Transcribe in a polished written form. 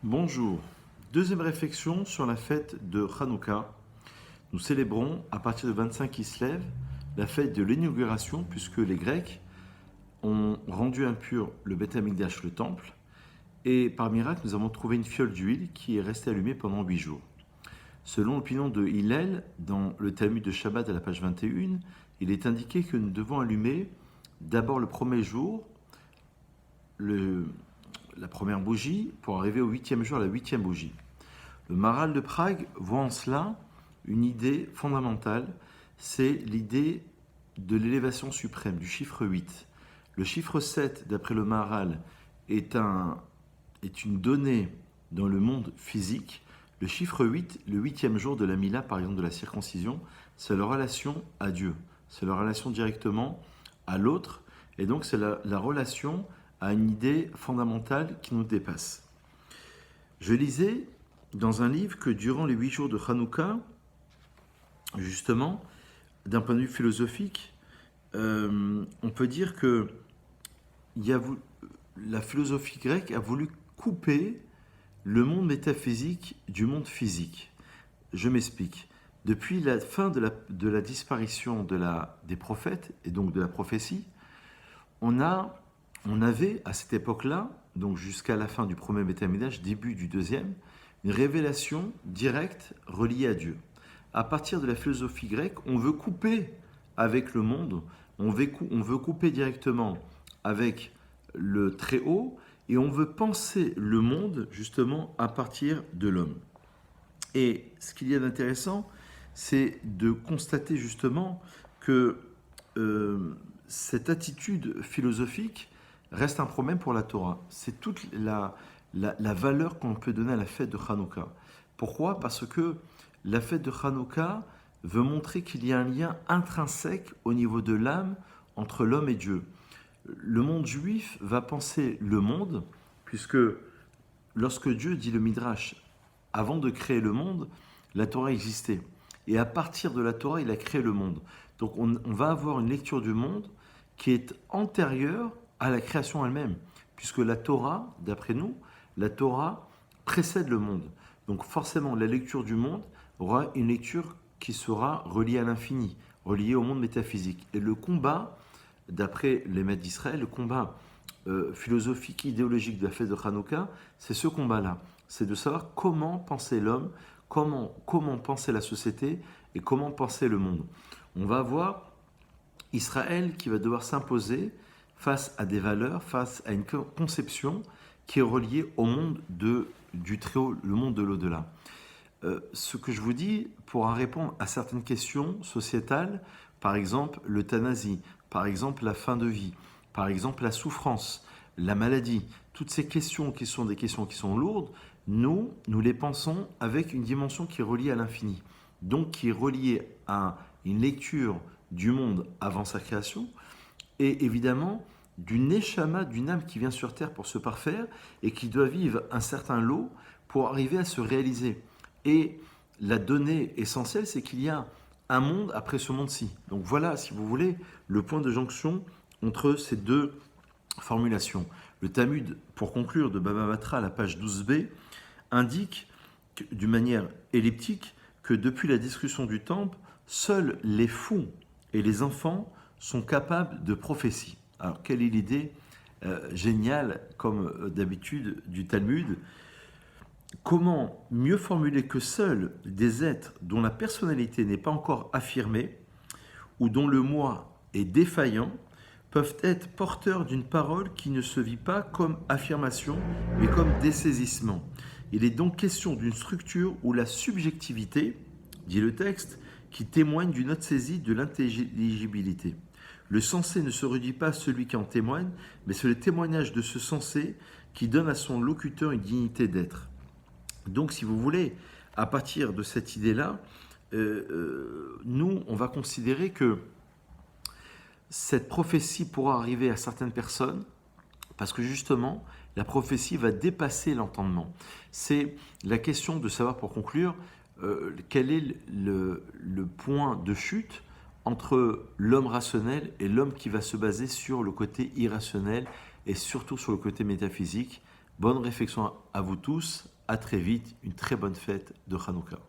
Bonjour. Deuxième réflexion sur la fête de Hanouka. Nous célébrons, à partir de 25 Kislev, la fête de l'inauguration, puisque les Grecs ont rendu impur le Beth Amikdash, le temple, et par miracle, nous avons trouvé une fiole d'huile qui est restée allumée pendant 8 jours. Selon l'opinion de Hillel, dans le Talmud de Shabbat à la page 21, il est indiqué que nous devons allumer d'abord le premier jour, la première bougie, pour arriver au 8e jour, la 8e bougie. Le Maharal de Prague voit en cela une idée fondamentale, c'est l'idée de l'élévation suprême, du chiffre 8. Le chiffre 7, d'après le Maharal, est une donnée dans le monde physique. Le chiffre 8, le 8e jour de la Mila, par exemple de la circoncision, c'est la relation à Dieu. C'est la relation directement à l'autre. Et donc c'est la relation à une idée fondamentale qui nous dépasse. Je lisais dans un livre que durant les 8 jours de Hanouka, justement, d'un point de vue philosophique, on peut dire que la philosophie grecque a voulu couper le monde métaphysique du monde physique. Je m'explique. Depuis la fin de la disparition des prophètes, et donc de la prophétie, on avait à cette époque-là, donc jusqu'à la fin du premier Beth Amikdash, début du deuxième, une révélation directe reliée à Dieu. À partir de la philosophie grecque, on veut couper avec le monde, on veut couper directement avec le Très-Haut, et on veut penser le monde justement à partir de l'homme. Et ce qu'il y a d'intéressant, c'est de constater justement que cette attitude philosophique reste un problème pour la Torah. C'est toute la valeur qu'on peut donner à la fête de Hanouka. Pourquoi ? Parce que la fête de Hanouka veut montrer qu'il y a un lien intrinsèque au niveau de l'âme entre l'homme et Dieu. Le monde juif va penser le monde, puisque lorsque Dieu dit le Midrash, avant de créer le monde, la Torah existait. Et à partir de la Torah, il a créé le monde. Donc on va avoir une lecture du monde qui est antérieure à la création elle-même, puisque la Torah, d'après nous, la Torah précède le monde. Donc forcément, la lecture du monde aura une lecture qui sera reliée à l'infini, reliée au monde métaphysique. Et le combat, d'après les maîtres d'Israël, le combat philosophique, idéologique de la fête de Hanouka, c'est ce combat-là. C'est de savoir comment penser l'homme, comment penser la société et comment penser le monde. On va voir Israël qui va devoir s'imposer face à des valeurs, face à une conception qui est reliée au monde du Très-Haut, le monde de l'au-delà. Ce que je vous dis pourra répondre à certaines questions sociétales, par exemple l'euthanasie, par exemple la fin de vie, par exemple la souffrance, la maladie. Toutes ces questions qui sont des questions qui sont lourdes, nous les pensons avec une dimension qui est reliée à l'infini, donc qui est reliée à une lecture du monde avant sa création, et évidemment d'une neshama, d'une âme qui vient sur terre pour se parfaire et qui doit vivre un certain lot pour arriver à se réaliser. Et la donnée essentielle, c'est qu'il y a un monde après ce monde-ci. Donc voilà, si vous voulez, le point de jonction entre ces deux formulations. Le Talmud, pour conclure, de Baba Batra, à la page 12b, indique d'une manière elliptique que depuis la destruction du temple, seuls les fous et les enfants sont capables de prophétie. Alors, quelle est l'idée géniale, comme d'habitude, du Talmud ? Comment mieux formuler que seuls des êtres dont la personnalité n'est pas encore affirmée ou dont le moi est défaillant peuvent être porteurs d'une parole qui ne se vit pas comme affirmation, mais comme dessaisissement. Il est donc question d'une structure où la subjectivité, dit le texte, qui témoigne d'une autre saisie de l'intelligibilité. Le sensé ne se réduit pas à celui qui en témoigne, mais c'est le témoignage de ce sensé qui donne à son locuteur une dignité d'être. Donc, si vous voulez, à partir de cette idée-là, nous, on va considérer que cette prophétie pourra arriver à certaines personnes parce que justement, la prophétie va dépasser l'entendement. C'est la question de savoir, pour conclure, quel est le point de chute entre l'homme rationnel et l'homme qui va se baser sur le côté irrationnel et surtout sur le côté métaphysique Bonne réflexion à vous tous. À très vite. Une très bonne fête de Hanouka.